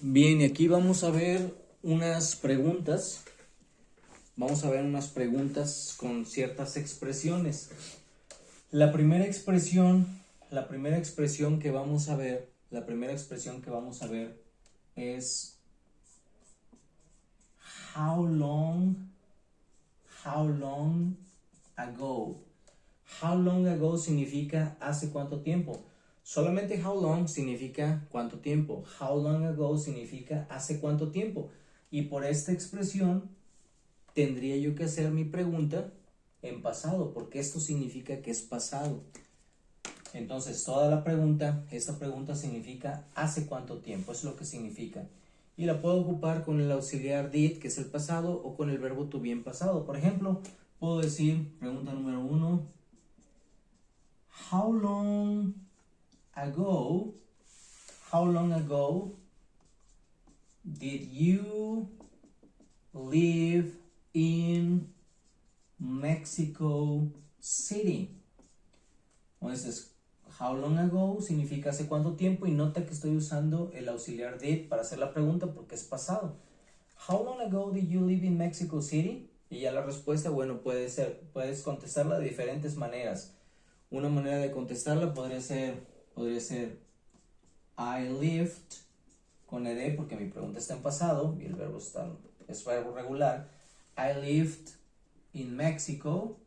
Bien, y aquí vamos a ver unas preguntas. Vamos a ver unas preguntas con ciertas expresiones. La primera expresión que vamos a ver, es how long ago. How long ago significa hace cuánto tiempo. Solamente how long significa cuánto tiempo. How long ago significa hace cuánto tiempo. Y por esta expresión tendría yo que hacer mi pregunta en pasado, porque esto significa que es pasado. Entonces, esta pregunta significa hace cuánto tiempo, es lo que significa. Y la puedo ocupar con el auxiliar did, que es el pasado, o con el verbo to be en pasado. Por ejemplo, puedo decir, pregunta número 1, How long ago did you live in Mexico City? Entonces, how long ago significa hace cuánto tiempo, y nota que estoy usando el auxiliar did para hacer la pregunta porque es pasado. How long ago did you live in Mexico City? Y ya la respuesta, bueno, puedes contestarla de diferentes maneras. Una manera de contestarla podría ser I lived con ed, porque mi pregunta está en pasado y el verbo es verbo regular. I lived in Mexico,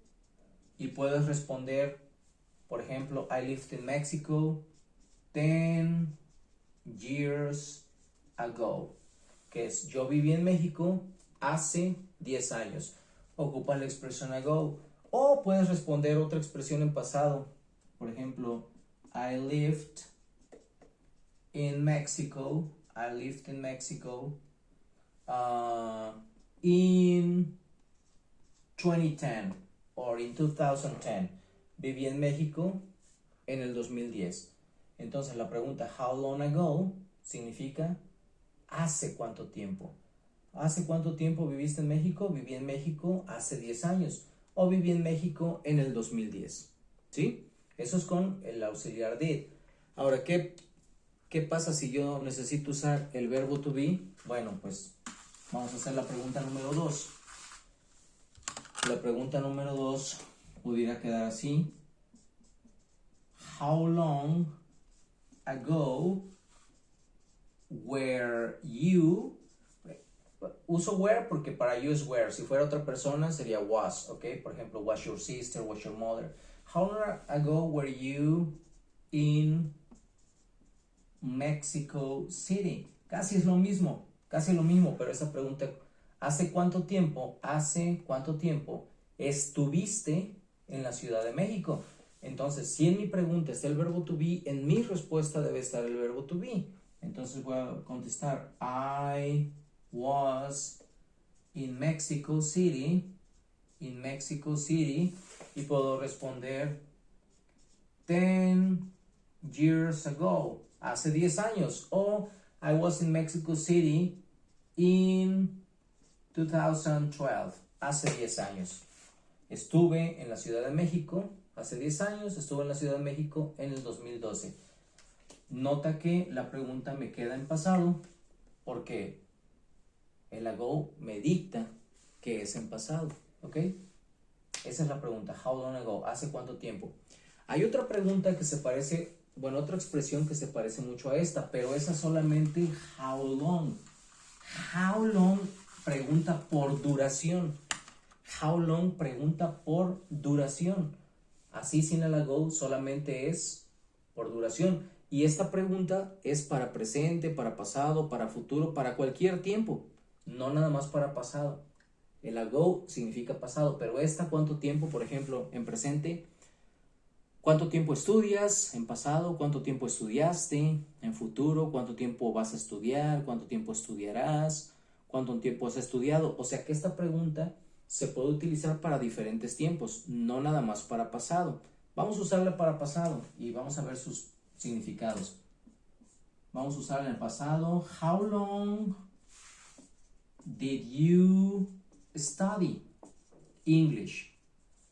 y puedes responder, por ejemplo, I lived in Mexico 10 years ago, que es yo viví en México hace 10 años. Ocupa la expresión ago. O puedes responder otra expresión en pasado. Por ejemplo, I lived in Mexico in 2010 or in 2010. Viví en México en el 2010. Entonces la pregunta how long ago significa hace cuánto tiempo. ¿Hace cuánto tiempo viviste en México? Viví en México hace 10 años. O viví en México en el 2010. ¿Sí? Eso es con el auxiliar did. Ahora, ¿qué pasa si yo necesito usar el verbo to be? Bueno, pues vamos a hacer la pregunta número 2. La pregunta número 2 pudiera quedar así. How long ago were you... Uso were porque para you es were. Si fuera otra persona sería was, ¿ok? Por ejemplo, was your sister, was your mother. How long ago were you in Mexico City? Casi es lo mismo, pero esa pregunta, ¿hace cuánto tiempo estuviste en la Ciudad de México? Entonces, si en mi pregunta está el verbo to be, en mi respuesta debe estar el verbo to be. Entonces voy a contestar, I was in Mexico City, y puedo responder 10 years ago, hace 10 años, o I was in Mexico City in 2012, hace 10 años. Estuve en la Ciudad de México hace 10 años, estuve en la Ciudad de México en el 2012. Nota que la pregunta me queda en pasado porque el ago me dicta que es en pasado, ¿ok? Esa es la pregunta, how long ago, ¿hace cuánto tiempo? Hay otra pregunta que se parece, otra expresión que se parece mucho a esta, pero esa solamente how long. How long pregunta por duración. How long pregunta por duración. Así sin el ago solamente es por duración. Y esta pregunta es para presente, para pasado, para futuro, para cualquier tiempo. No nada más para pasado. El ago significa pasado, pero esta ¿cuánto tiempo? Por ejemplo, en presente, ¿cuánto tiempo estudias? En pasado, ¿cuánto tiempo estudiaste? En futuro, ¿cuánto tiempo vas a estudiar? ¿Cuánto tiempo estudiarás? ¿Cuánto tiempo has estudiado? O sea que esta pregunta se puede utilizar para diferentes tiempos, no nada más para pasado. Vamos a usarla para pasado y vamos a ver sus significados. Vamos a usar en el pasado. How long did you study English?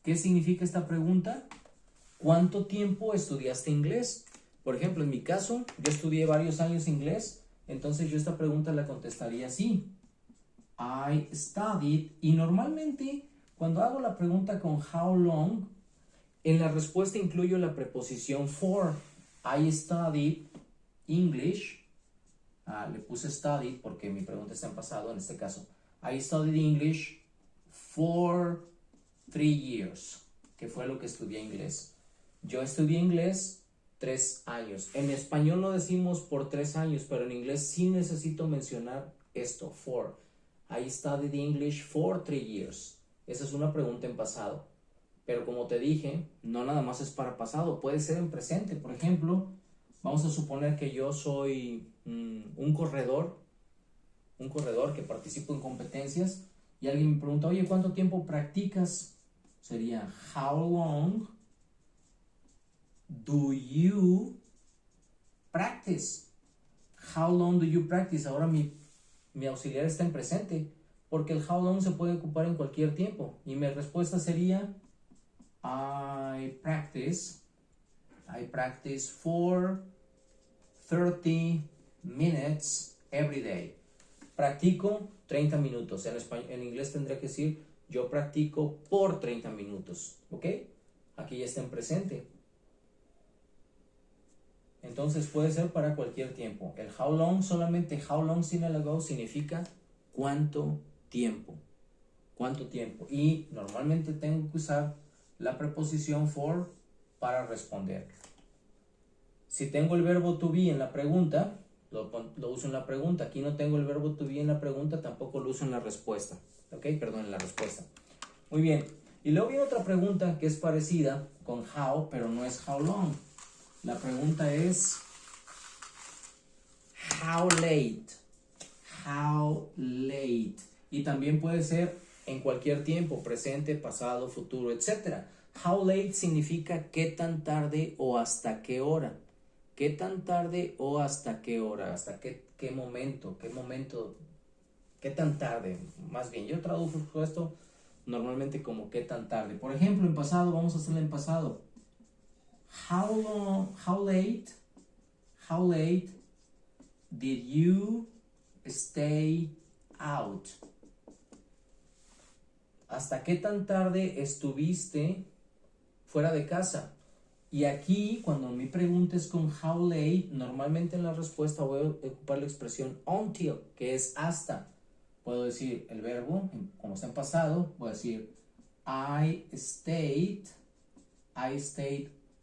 ¿Qué significa esta pregunta? ¿Cuánto tiempo estudiaste inglés? Por ejemplo, en mi caso, yo estudié varios años inglés Entonces yo esta pregunta la contestaría así. I studied. Y normalmente cuando hago la pregunta con how long, en la respuesta incluyo la preposición for. I studied English. Le puse studied porque mi pregunta está en pasado en este caso. I studied English for 3 years, que fue lo que estudié inglés. Yo estudié inglés 3 años. En español no decimos por 3 años, pero en inglés sí necesito mencionar esto, for. I studied English for 3 years. Esa es una pregunta en pasado. Pero como te dije, no nada más es para pasado, puede ser en presente. Por ejemplo, vamos a suponer que yo soy un corredor que participo en competencias y alguien me pregunta, oye, ¿cuánto tiempo practicas? Sería, how long do you practice? How long do you practice? Ahora mi auxiliar está en presente porque el how long se puede ocupar en cualquier tiempo y mi respuesta sería I practice for 30 minutes every day. Practico 30 minutos. En inglés tendría que decir yo practico por 30 minutos. ¿Ok? Aquí ya está en presente. Entonces puede ser para cualquier tiempo. El how long, solamente how long sin el ago significa cuánto tiempo. ¿Cuánto tiempo? Y normalmente tengo que usar la preposición for para responder. Si tengo el verbo to be en la pregunta, lo uso en la pregunta. Aquí no tengo el verbo to be en la pregunta, tampoco lo uso en la respuesta. ¿Ok? Perdón, en la respuesta. Muy bien. Y luego viene otra pregunta que es parecida con how, pero no es how long. La pregunta es how late. How late. Y también puede ser en cualquier tiempo, presente, pasado, futuro, etc. How late significa qué tan tarde o hasta qué hora. ¿Qué tan tarde o hasta qué hora? ¿Hasta qué momento? ¿Qué tan tarde? Más bien, yo traduzco esto normalmente como qué tan tarde. Por ejemplo, en pasado, vamos a hacerlo en pasado. How late did you stay out? ¿Hasta qué tan tarde estuviste fuera de casa? Y aquí, cuando mi pregunta es con how late, normalmente en la respuesta voy a ocupar la expresión until, que es hasta. Puedo decir el verbo, como está en pasado, voy a decir I stayed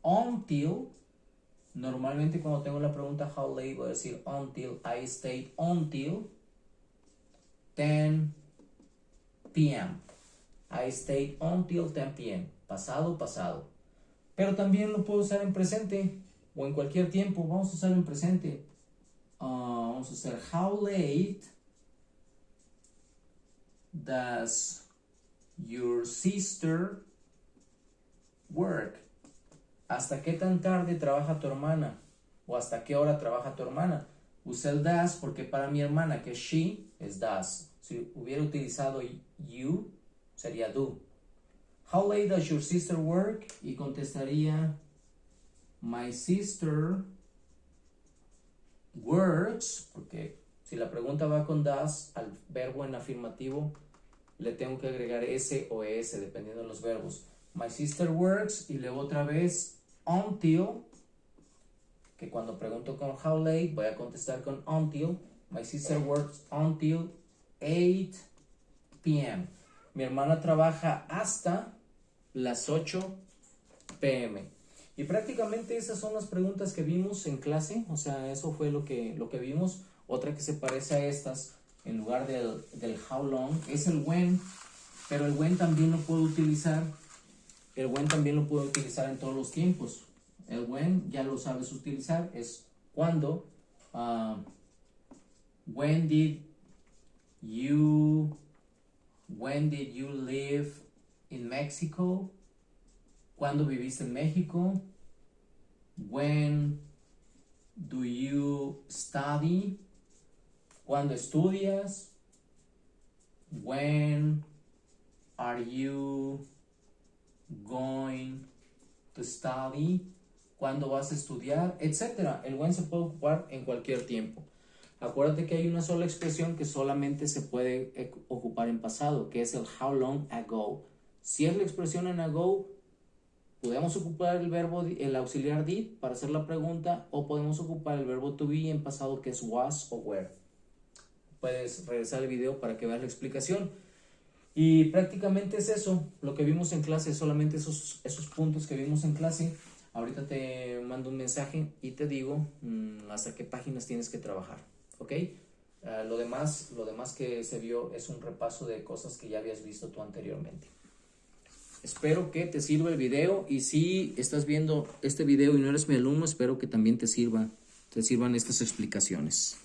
until. Normalmente cuando tengo la pregunta how late voy a decir until, I stayed until 10 p.m. I stayed until 10 p.m. Pasado. Pero también lo puedo usar en presente o en cualquier tiempo. Vamos a usar en presente. Vamos a hacer how late does your sister work? ¿Hasta qué tan tarde trabaja tu hermana? ¿O hasta qué hora trabaja tu hermana? Usé el does porque para mi hermana, que es she, es does. Si hubiera utilizado you, sería do. How late does your sister work? Y contestaría my sister works, porque si la pregunta va con does, al verbo en afirmativo le tengo que agregar s o es, dependiendo de los verbos. My sister works y luego otra vez until, que cuando pregunto con how late voy a contestar con until. My sister works until 8 p.m. Mi hermana trabaja hasta las 8 p.m. Y prácticamente esas son las preguntas que vimos en clase. O sea, eso fue lo que vimos. Otra que se parece a estas, en lugar del how long, es el when. Pero el when también lo puedo utilizar. El when también lo puedo utilizar en todos los tiempos. El when ya lo sabes utilizar. Es cuando. When did you live in Mexico? ¿Cuándo viviste en México? When do you study? ¿Cuándo estudias? When are you going to study? ¿Cuándo vas a estudiar? Etcétera. El when se puede ocupar en cualquier tiempo. Acuérdate que hay una sola expresión que solamente se puede ocupar en pasado, que es el how long ago. Si es la expresión en ago, podemos ocupar el verbo, el auxiliar did para hacer la pregunta, o podemos ocupar el verbo to be en pasado, que es was o were. Puedes regresar al video para que veas la explicación. Y prácticamente es eso, lo que vimos en clase, solamente esos puntos que vimos en clase. Ahorita te mando un mensaje y te digo hasta qué páginas tienes que trabajar, ¿ok? Lo demás que se vio es un repaso de cosas que ya habías visto tú anteriormente. Espero que te sirva el video, y si estás viendo este video y no eres mi alumno, espero que también te sirvan estas explicaciones.